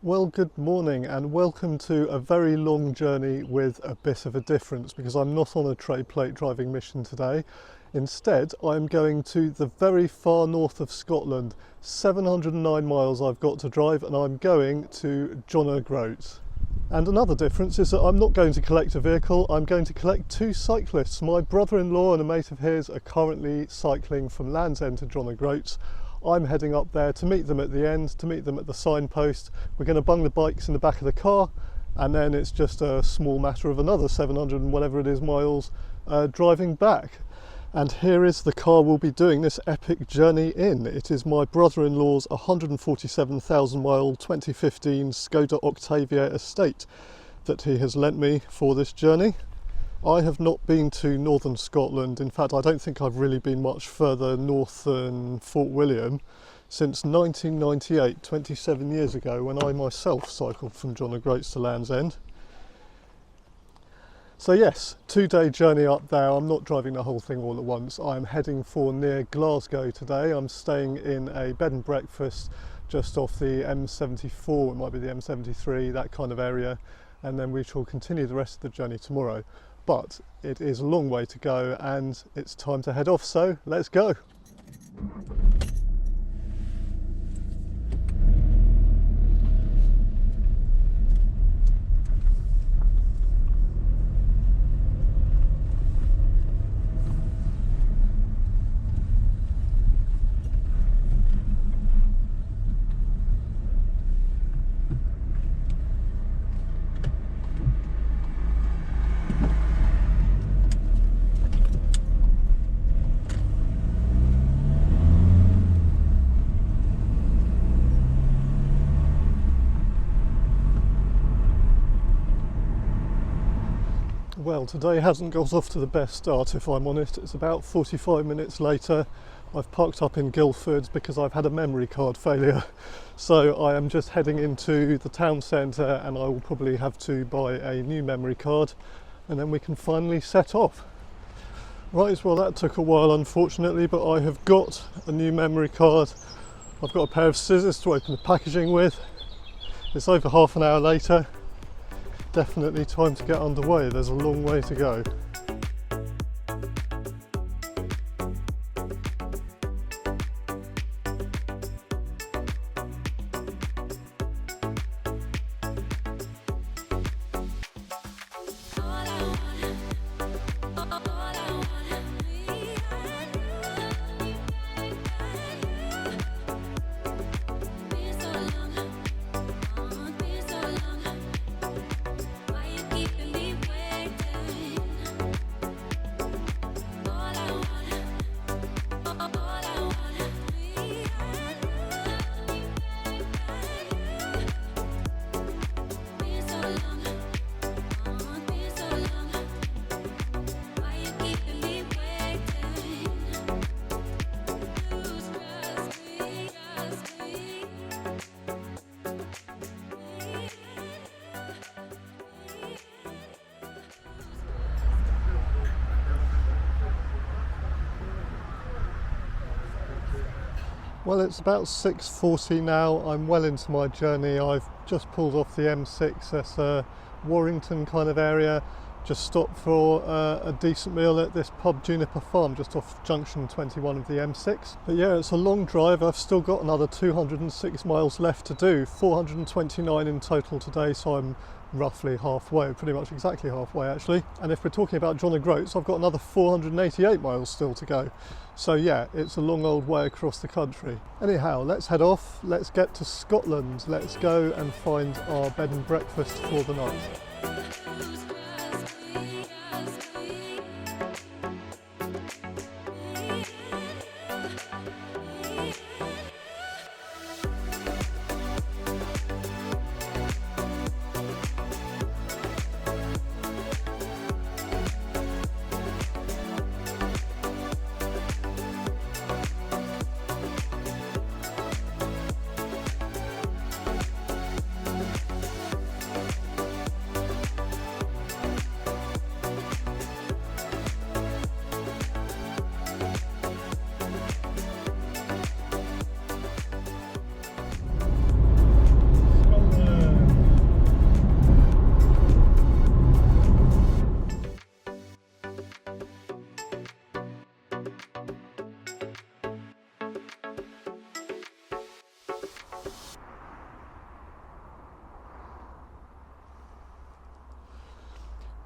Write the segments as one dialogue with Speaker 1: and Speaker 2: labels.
Speaker 1: Well, good morning and welcome to a very long journey with a bit of a difference because I'm not on a tray plate driving mission today. Instead, I'm going to the very far north of Scotland. 709 miles I've got to drive, and I'm going to John O Groats. And another difference is that I'm not going to collect a vehicle, I'm going to collect two cyclists. My brother-in-law and a mate of his are currently cycling from Land's End to John O Groats. I'm heading up there to meet them at the end, to meet them at the signpost. We're going to bung the bikes in the back of the car, and then it's just a small matter of another 700 and whatever it is miles driving back. And here is the car we'll be doing this epic journey in. It is my brother-in-law's 147,000 mile 2015 Skoda Octavia estate that he has lent me for this journey. I have not been to northern Scotland. In fact, I don't think I've really been much further north than Fort William since 1998, 27 years ago, when I myself cycled from John O Groats to Land's End. So yes, 2-day journey up there. I'm not driving the whole thing all at once. I'm heading for near Glasgow today. I'm staying in a bed and breakfast just off the M74, it might be the M73, that kind of area, and then we shall continue the rest of the journey tomorrow. But it is a long way to go and it's time to head off, so let's go. Well, today hasn't got off to the best start, if I'm honest. It's about 45 minutes later. I've parked up in Guildford because I've had a memory card failure. So I am just heading into the town centre and I will probably have to buy a new memory card and then we can finally set off. Right, well that took a while unfortunately, but I have got a new memory card. I've got a pair of scissors to open the packaging with. It's over half an hour later. Definitely time to get underway. There's a long way to go. Well, it's about 6:40 now. I'm well into my journey. I've just pulled off the M6. That's a Warrington kind of area. Just stopped for a decent meal at this pub, Juniper Farm, just off junction 21 of the M6. But yeah, it's a long drive. I've still got another 206 miles left to do, 429 in total today, so I'm roughly halfway, pretty much exactly halfway actually. And if we're talking about John O Groats, I've got another 488 miles still to go. So yeah, it's a long old way across the country. Anyhow, let's head off, let's get to Scotland. Let's go and find our bed and breakfast for the night.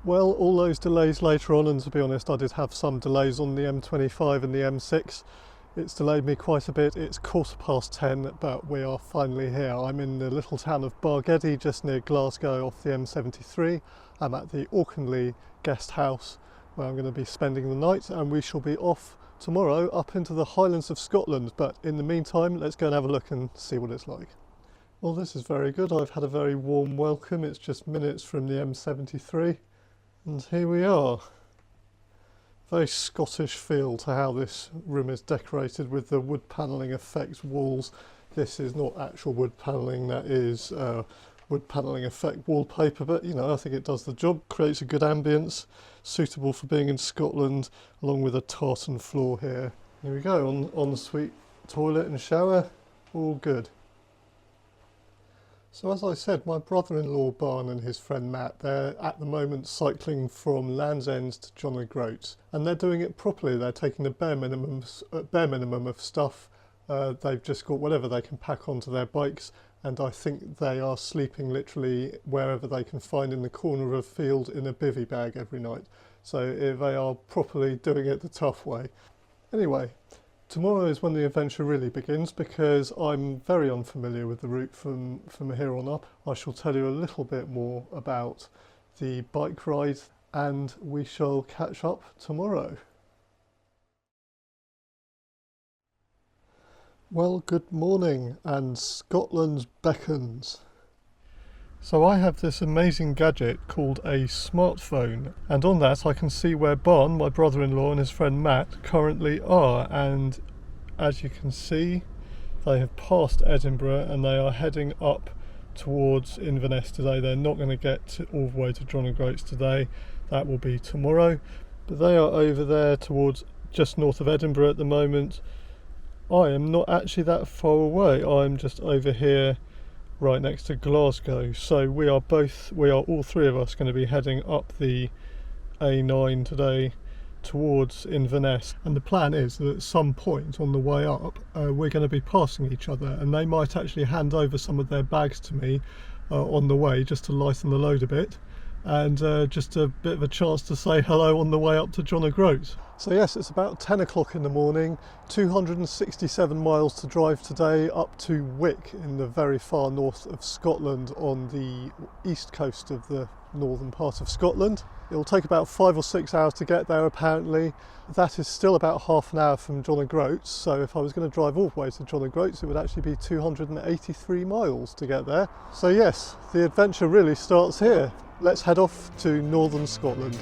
Speaker 1: Well, all those delays later on, and to be honest I did have some delays on the M25 and the M6. It's delayed me quite a bit. It's 10:15, but we are finally here. I'm in the little town of Bargeddy, just near Glasgow off the M73. I'm at the Auchenley guest house where I'm going to be spending the night, and we shall be off tomorrow up into the Highlands of Scotland. But in the meantime, let's go and have a look and see what it's like. Well, this is very good. I've had a very warm welcome. It's just minutes from the M73. And here we are. Very Scottish feel to how this room is decorated with the wood panelling effect walls. This is not actual wood panelling, that is wood panelling effect wallpaper, but you know, I think it does the job, creates a good ambience, suitable for being in Scotland, along with a tartan floor here. Here we go, ensuite toilet and shower, all good. So as I said, my brother-in-law Barn and his friend Matt, they're at the moment cycling from Land's End to John O Groats, and they're doing it properly. They're taking the bare minimum of stuff. They've just got whatever they can pack onto their bikes, and I think they are sleeping literally wherever they can find in the corner of a field in a bivvy bag every night. So they are properly doing it the tough way. Anyway, tomorrow is when the adventure really begins, because I'm very unfamiliar with the route from here on up. I shall tell you a little bit more about the bike ride, and we shall catch up tomorrow. Well, good morning, and Scotland beckons. So I have this amazing gadget called a smartphone, and on that I can see where Barn, my brother-in-law, and his friend Matt currently are, and as you can see they have passed Edinburgh and they are heading up towards Inverness today. They're not going to get all the way to John O Groats today, that will be tomorrow, but they are over there towards just north of Edinburgh at the moment. I am not actually that far away, I'm just over here right next to Glasgow, so we are all three of us going to be heading up the A9 today towards Inverness, and the plan is that at some point on the way up we're going to be passing each other, and they might actually hand over some of their bags to me on the way, just to lighten the load a bit, and just a bit of a chance to say hello on the way up to John O Groats. So yes, it's about 10 o'clock in the morning, 267 miles to drive today up to Wick in the very far north of Scotland, on the east coast of the northern part of Scotland. It'll take about 5 or 6 hours to get there apparently. That is still about half an hour from John O Groats, so if I was going to drive all the way to John O Groats it would actually be 283 miles to get there. So yes, the adventure really starts here. Let's head off to northern Scotland.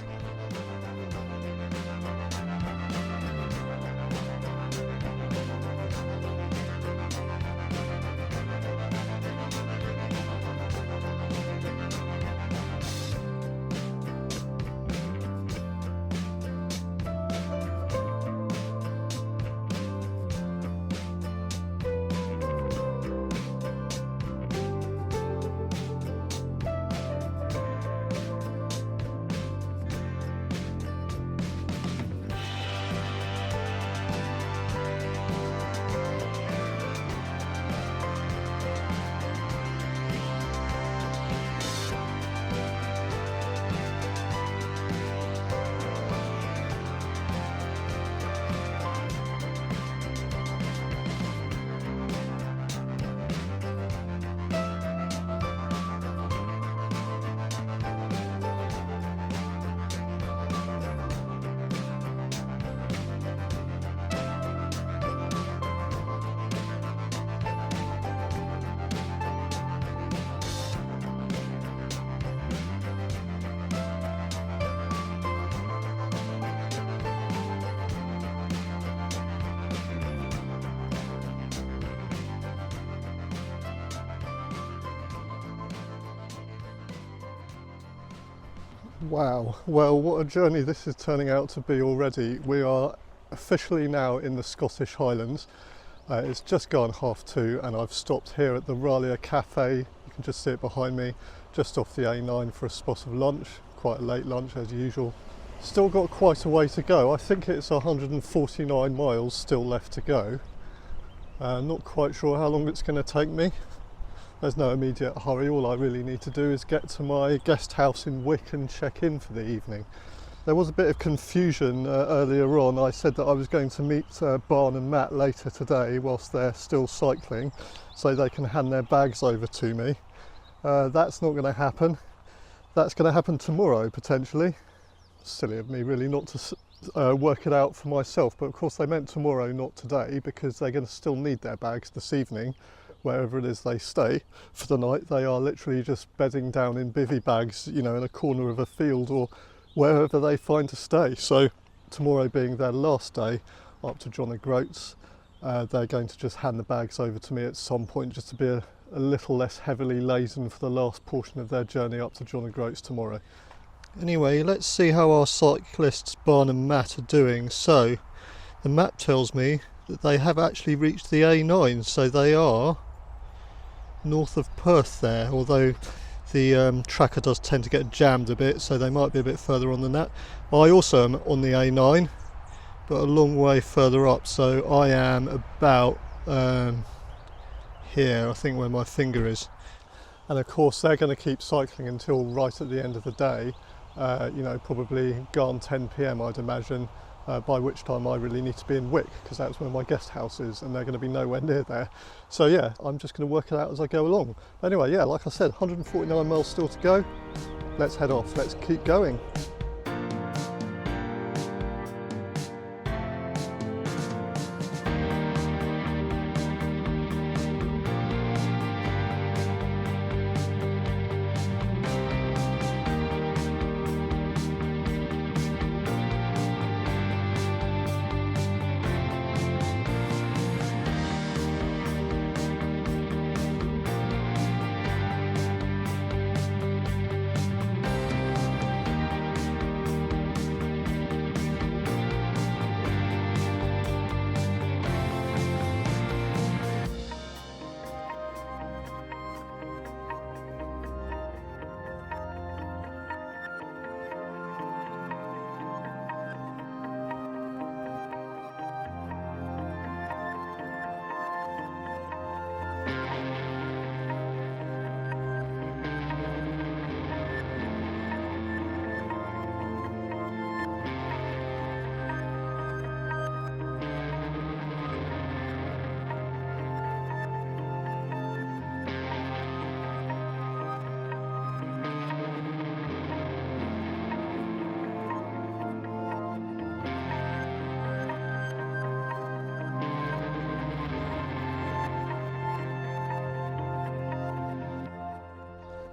Speaker 1: Wow, well, what a journey this is turning out to be already. We are officially now in the Scottish Highlands. It's just gone 2:30 and I've stopped here at the Ralia Cafe. You can just see it behind me, just off the A9 for a spot of lunch. Quite a late lunch as usual. Still got quite a way to go. I think it's 149 miles still left to go. Not quite sure how long it's going to take me. there's no immediate hurry. All I really need to do is get to my guest house in Wick and check in for the evening. There was a bit of confusion earlier on. I said that I was going to meet Barn and Matt later today whilst they're still cycling, so they can hand their bags over to me. That's not going to happen. That's going to happen tomorrow potentially. Silly of me really not to work it out for myself, but of course they meant tomorrow, not today, because they're going to still need their bags this evening wherever it is they stay for the night. They are literally just bedding down in bivvy bags, you know, in a corner of a field or wherever they find to stay. So tomorrow being their last day up to John O Groats, they're going to just hand the bags over to me at some point, just to be a little less heavily laden for the last portion of their journey up to John O Groats tomorrow. Anyway, let's see how our cyclists Barn and Matt are doing. So the map tells me that they have actually reached the A9, so they are north of Perth there, although the tracker does tend to get jammed a bit, so they might be a bit further on than that. I also am on the A9, but a long way further up, so I am about here, I think, where my finger is. And of course they're going to keep cycling until right at the end of the day, you know, probably gone 10 PM I'd imagine, by which time I really need to be in Wick, because that's where my guest house is, and they're going to be nowhere near there. So yeah, I'm just going to work it out as I go along. Anyway, yeah, like I said, 149 miles still to go. Let's head off, let's keep going.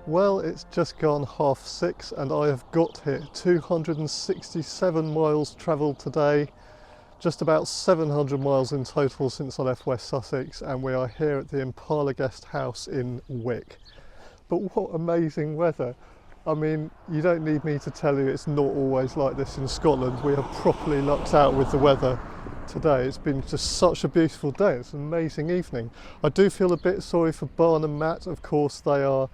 Speaker 1: Well, it's just gone 6:30 and I have got here. 267 miles travelled today, just about 700 miles in total since I left West Sussex, and we are here at the Impala Guest House in Wick. But what amazing weather. I mean, you don't need me to tell you it's not always like this in Scotland. We have properly lucked out with the weather today. It's been just such a beautiful day. It's an amazing evening. I do feel a bit sorry for Barn and Matt. Of course, they are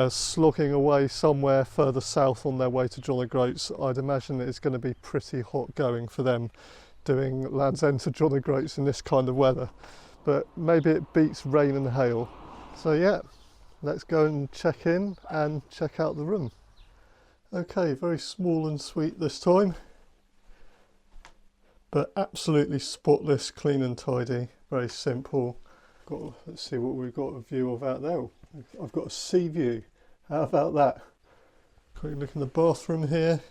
Speaker 1: slogging away somewhere further south on their way to John O Groats. I'd imagine it's going to be pretty hot going for them doing Land's End to John O Groats in this kind of weather, but maybe it beats rain and hail. So yeah, let's go and check in and check out the room. Okay, very small and sweet this time, but absolutely spotless, clean and tidy, very simple. Let's see what we've got a view of out there. I've got a sea view. How about that? Quick look in the bathroom here.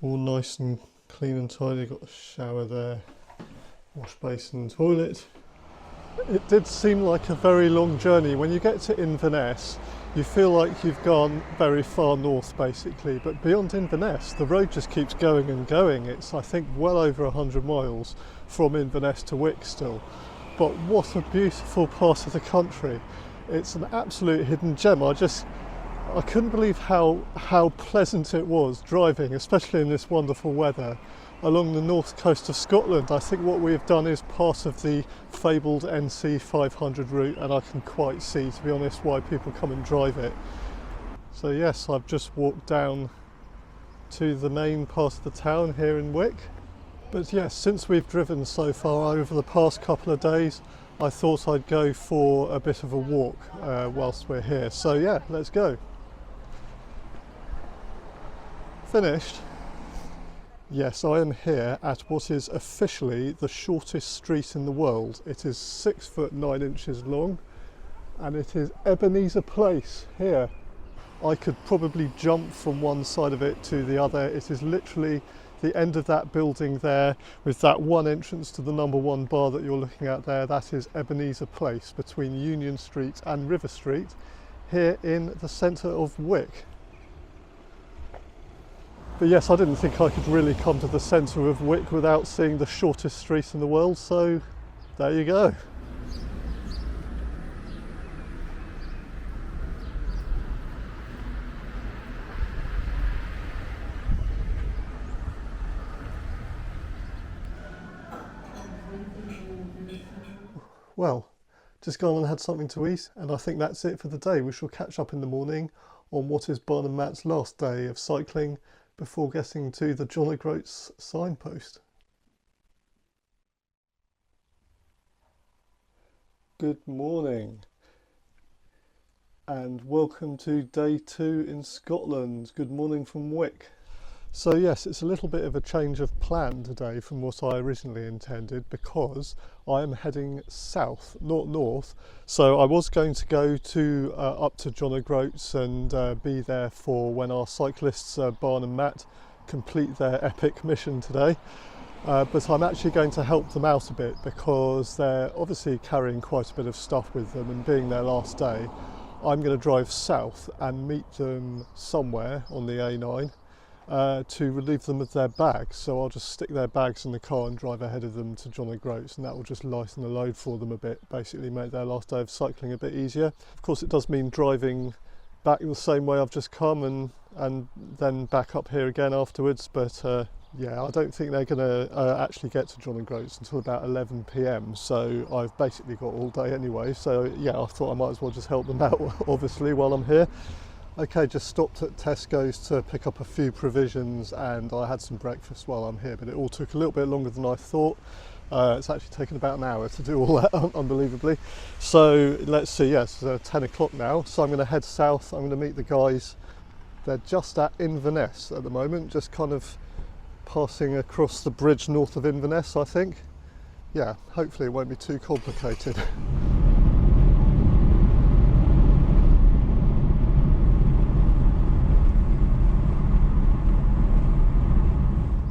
Speaker 1: All nice and clean and tidy. Got a shower there, wash basin and toilet. It did seem like a very long journey. When you get to Inverness, you feel like you've gone very far north basically, but beyond Inverness the road just keeps going and going. It's, I think, well over 100 miles from Inverness to Wick still. But what a beautiful part of the country. It's an absolute hidden gem. I couldn't believe how pleasant it was driving, especially in this wonderful weather, along the north coast of Scotland. I think what we've done is part of the fabled NC 500 route, and I can quite see, to be honest, why people come and drive it. So yes, I've just walked down to the main part of the town here in Wick. But yes, since we've driven so far over the past couple of days, I thought I'd go for a bit of a walk whilst we're here. So yeah, let's go. Finished? Yes, I am here at what is officially the shortest street in the world. It is 6 foot 9 inches long, and it is Ebenezer Place here. I could probably jump from one side of it to the other. It is literally the end of that building there, with that one entrance to the #1 bar that you're looking at there. That is Ebenezer Place, between Union Street and River Street, here in the centre of Wick. But yes, I didn't think I could really come to the centre of Wick without seeing the shortest street in the world, so there you go. Well, just gone and had something to eat, and I think that's it for the day. We shall catch up in the morning on what is Barn and Matt's last day of cycling before getting to the John O Groats signpost. Good morning and welcome to day 2 in Scotland. Good morning from Wick. So yes, it's a little bit of a change of plan today from what I originally intended, because I am heading south, not north. So I was going to go to up to John O Groats and be there for when our cyclists Barn and Matt complete their epic mission today. But I'm actually going to help them out a bit, because they're obviously carrying quite a bit of stuff with them, and being their last day, I'm going to drive south and meet them somewhere on the A9 to relieve them of their bags. So I'll just stick their bags in the car and drive ahead of them to John O Groats, and that will just lighten the load for them a bit, basically make their last day of cycling a bit easier. Of course, it does mean driving back the same way I've just come and then back up here again afterwards, but yeah, I don't think they're going to actually get to John O Groats until about 11 p.m, so I've basically got all day anyway. So yeah, I thought I might as well just help them out, obviously, while I'm here. Okay, just stopped at Tesco's to pick up a few provisions, and I had some breakfast while I'm here, but it all took a little bit longer than I thought. It's actually taken about an hour to do all that, unbelievably. So let's see, yes, it's 10 o'clock now, so I'm going to head south. I'm going to meet the guys. They're just at Inverness at the moment, just kind of passing across the bridge north of Inverness, I think. Yeah, hopefully it won't be too complicated.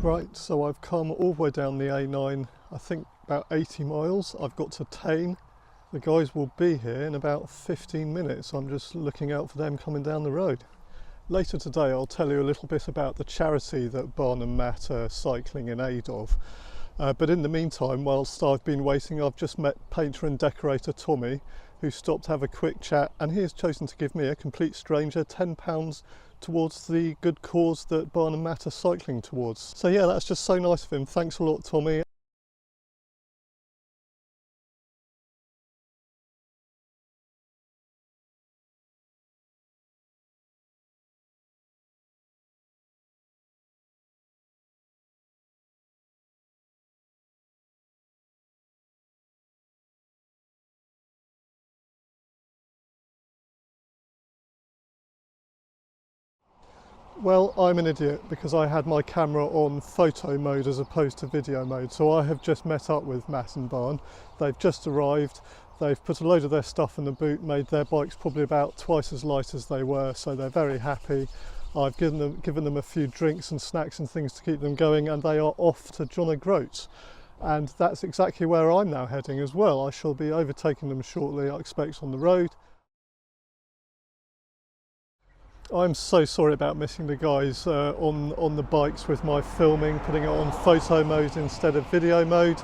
Speaker 1: Right, so I've come all the way down the A9, I think about 80 miles. I've got to Tain. The guys will be here in about 15 minutes. I'm just looking out for them coming down the road. Later today I'll tell you a little bit about the charity that Barn and Matt are cycling in aid of. But in the meantime, whilst I've been waiting, I've just met painter and decorator Tommy, who stopped to have a quick chat, and he has chosen to give me, a complete stranger, £10 towards the good cause that Barn and Matt are cycling towards. So yeah, that's just so nice of him. Thanks a lot, Tommy. Well, I'm an idiot because I had my camera on photo mode as opposed to video mode. So I have just met up with Matt and Barn. They've just arrived. They've put a load of their stuff in the boot, made their bikes probably about twice as light as they were. So they're very happy. I've given them a few drinks and snacks and things to keep them going, and they are off to John O Groats. And that's exactly where I'm now heading as well. I shall be overtaking them shortly, I expect, on the road. I'm so sorry about missing the guys on the bikes with my filming, putting it on photo mode instead of video mode.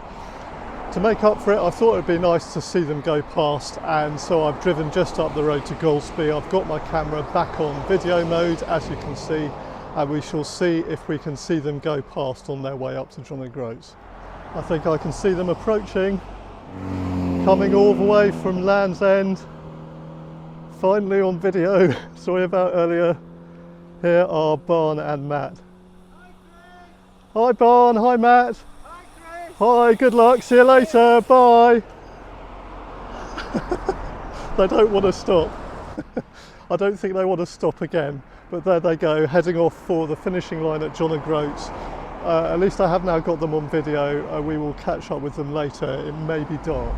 Speaker 1: To make up for it, I thought it'd be nice to see them go past, and so I've driven just up the road to Golspie. I've got my camera back on video mode, as you can see, and we shall see if we can see them go past on their way up to John O Groats. I think I can see them approaching, coming all the way from Land's End. Finally on video. Sorry about earlier. Here are Barn and Matt. Hi Barn, hi Matt. Hi, good luck, see you later, bye. They don't want to stop. I don't think they want to stop again, but there they go, heading off for the finishing line at John O Groats. At least I have now got them on video. We will catch up with them later. It may be dark.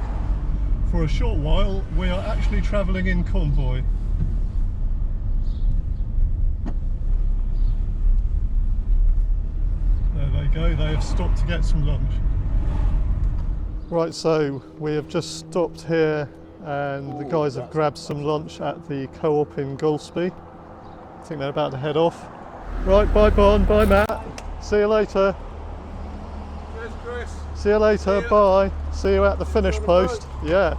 Speaker 1: For a short while, we are actually travelling in convoy. There they go, they have stopped to get some lunch. Right, so we have just stopped here and the guys have grabbed some lunch at the Co-op in Golspie. I think they're about to head off. Right, bye Bon, bye Matt. See you later.
Speaker 2: Cheers, Chris.
Speaker 1: See you later, bye. See you at the finish post. Yeah.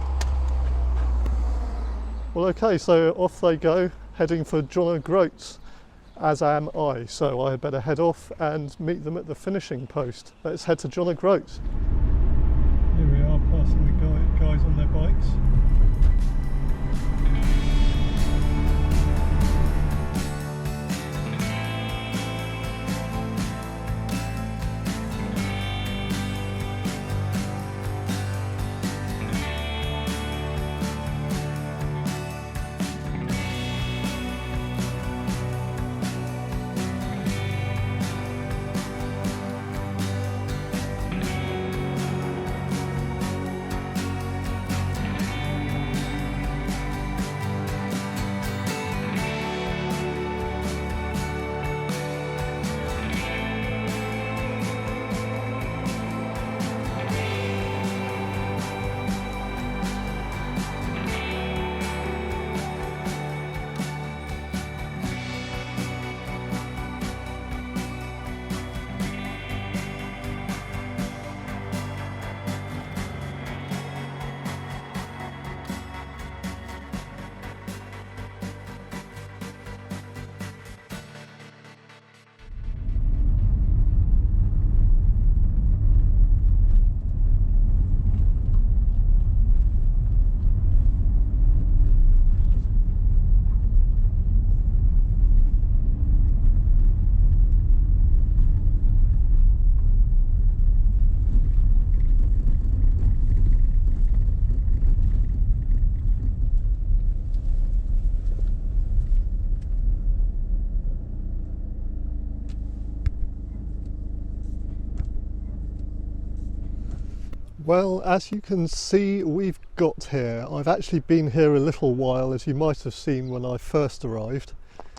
Speaker 1: Well, okay, so off they go, heading for John O Groats, as am I. So I had better head off and meet them at the finishing post. Let's head to John O Groats. Here we are, passing the guys on their bikes. Well, as you can see, we've got here. I've actually been here a little while, as you might have seen when I first arrived.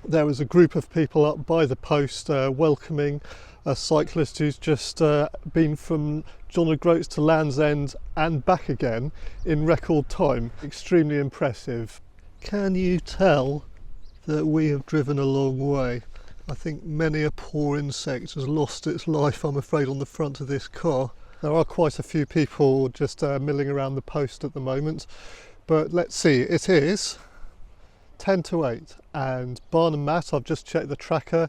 Speaker 1: There was a group of people up by the post welcoming a cyclist who's just been from John O Groats to Land's End and back again in record time. Extremely impressive. Can you tell that we have driven a long way? I think many a poor insect has lost its life, I'm afraid, on the front of this car. There are quite a few people just milling around the post at the moment, but let's see, it is 10 to 8 and Barn and Matt, I've just checked the tracker,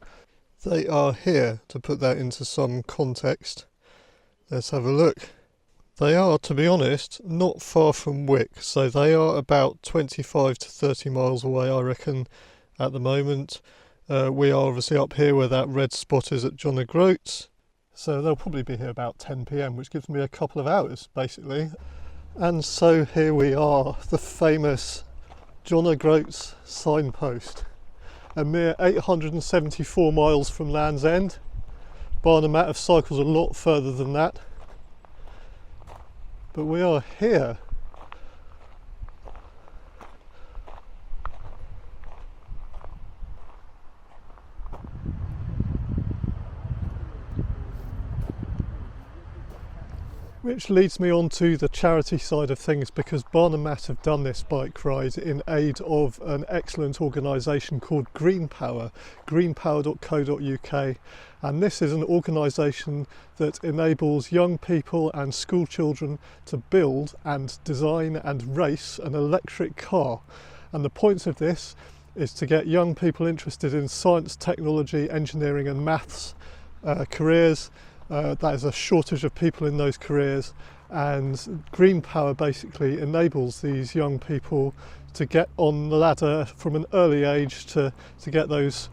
Speaker 1: they are here. To put that into some context, let's have a look. They are, to be honest, not far from Wick, so they are about 25 to 30 miles away, I reckon, at the moment. We are obviously up here where that red spot is at John O Groats. So they'll probably be here about 10 PM, which gives me a couple of hours, basically. And so here we are, the famous John O Groats signpost. A mere 874 miles from Land's End. Barn and Matt have cycled a lot further than that. But we are here. Which leads me on to the charity side of things, because Barn and Matt have done this bike ride in aid of an excellent organisation called Green Power, greenpower.co.uk, and this is an organisation that enables young people and school children to build and design and race an electric car. And the point of this is to get young people interested in science, technology, engineering and maths careers. That is a shortage of people in those careers, and Green Power basically enables these young people to get on the ladder from an early age to get those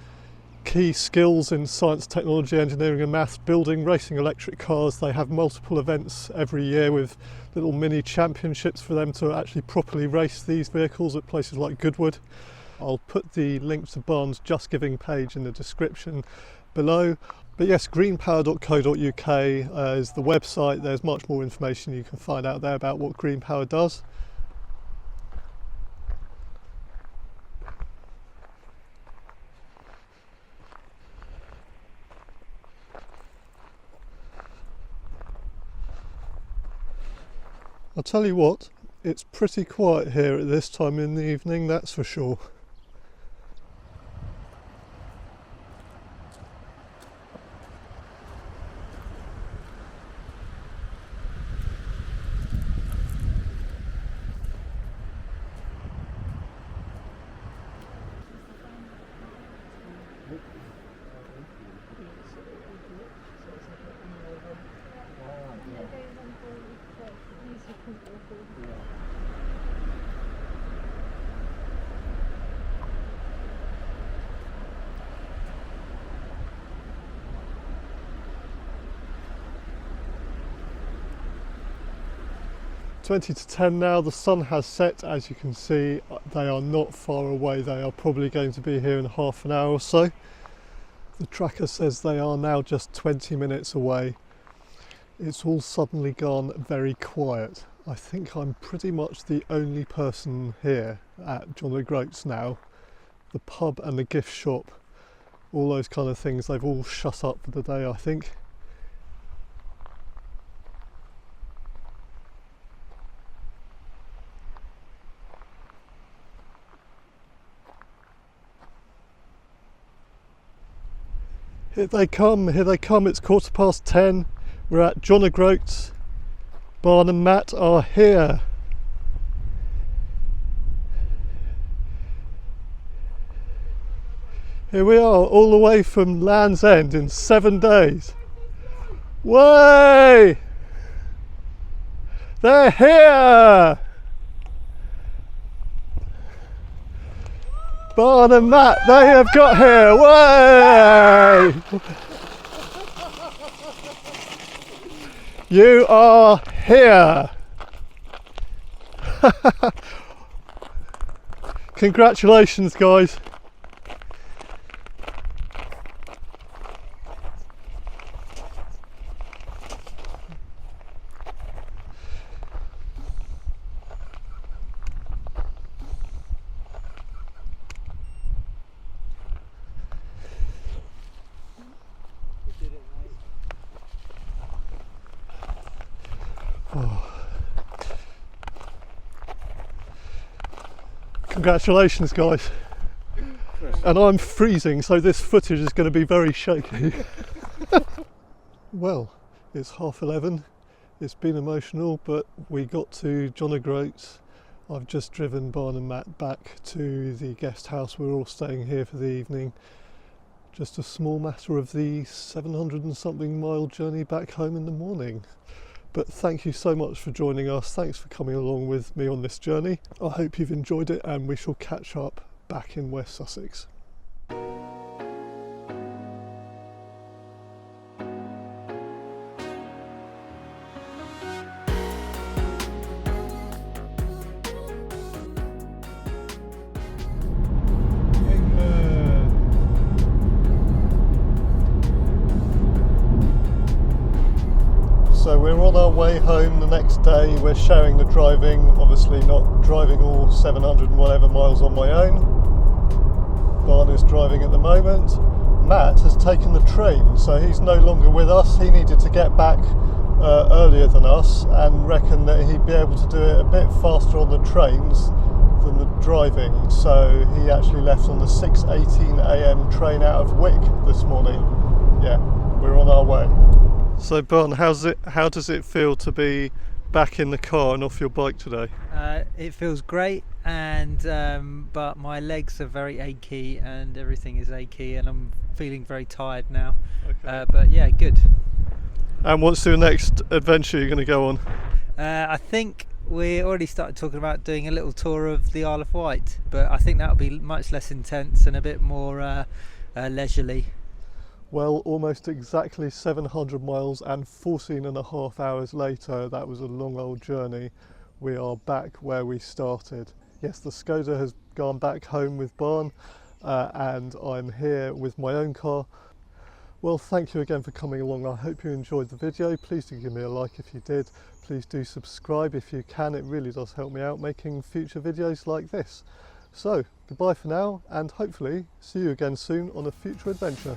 Speaker 1: key skills in science, technology, engineering and maths, building, racing electric cars. They have multiple events every year with little mini championships for them to actually properly race these vehicles at places like Goodwood. I'll put the link to Barnes' Just Giving page in the description below. But yes, greenpower.co.uk is the website. There's much more information you can find out there about what Green Power does. I'll tell you what, it's pretty quiet here at this time in the evening, that's for sure. Twenty to 10 now, the sun has set. As you can see, they are not far away. They are probably going to be here in half an hour or so. The tracker says they are now just 20 minutes away. It's all suddenly gone very quiet. I think I'm pretty much the only person here at John O Groats now. The pub and the gift shop, all those kind of things, they've all shut up for the day, I think. Here they come, it's 10:15. We're at John O Groats. Barn and Matt are here. Here we are, all the way from Land's End in 7 days. Way! They're here! Barn and Matt, they have got here! Way! You are here! Congratulations, guys! Congratulations, guys. And I'm freezing, so this footage is going to be very shaky. Well, it's 11:30. It's been emotional, but we got to John O Groats. I've just driven Barn and Matt back to the guest house. We're all staying here for the evening. Just a small matter of the 700 and something mile journey back home in the morning. But thank you so much for joining us. Thanks for coming along with me on this journey. I hope you've enjoyed it, and we shall catch up back in West Sussex. So we're on our way home the next day. We're sharing the driving, obviously not driving all 700 and whatever miles on my own. Barn is driving at the moment. Matt has taken the train, so he's no longer with us. He needed to get back earlier than us and reckoned that he'd be able to do it a bit faster on the trains than the driving. So he actually left on the 6:18 a.m. train out of Wick this morning. Yeah, we're on our way. So Barn, how does it feel to be back in the car and off your bike today?
Speaker 3: It feels great, and but my legs are very achy and everything is achy, and I'm feeling very tired now. Okay. But yeah, good.
Speaker 1: And what's the next adventure you're going to go on?
Speaker 3: I think we already started talking about doing a little tour of the Isle of Wight, but I think that'll be much less intense and a bit more leisurely.
Speaker 1: Well, almost exactly 700 miles and 14 and a half hours later, that was a long old journey, we are back where we started. Yes, the Skoda has gone back home with Barn, and I'm here with my own car. Well, thank you again for coming along. I hope you enjoyed the video. Please do give me a like if you did. Please do subscribe if you can. It really does help me out making future videos like this. So, goodbye for now, and hopefully see you again soon on a future adventure.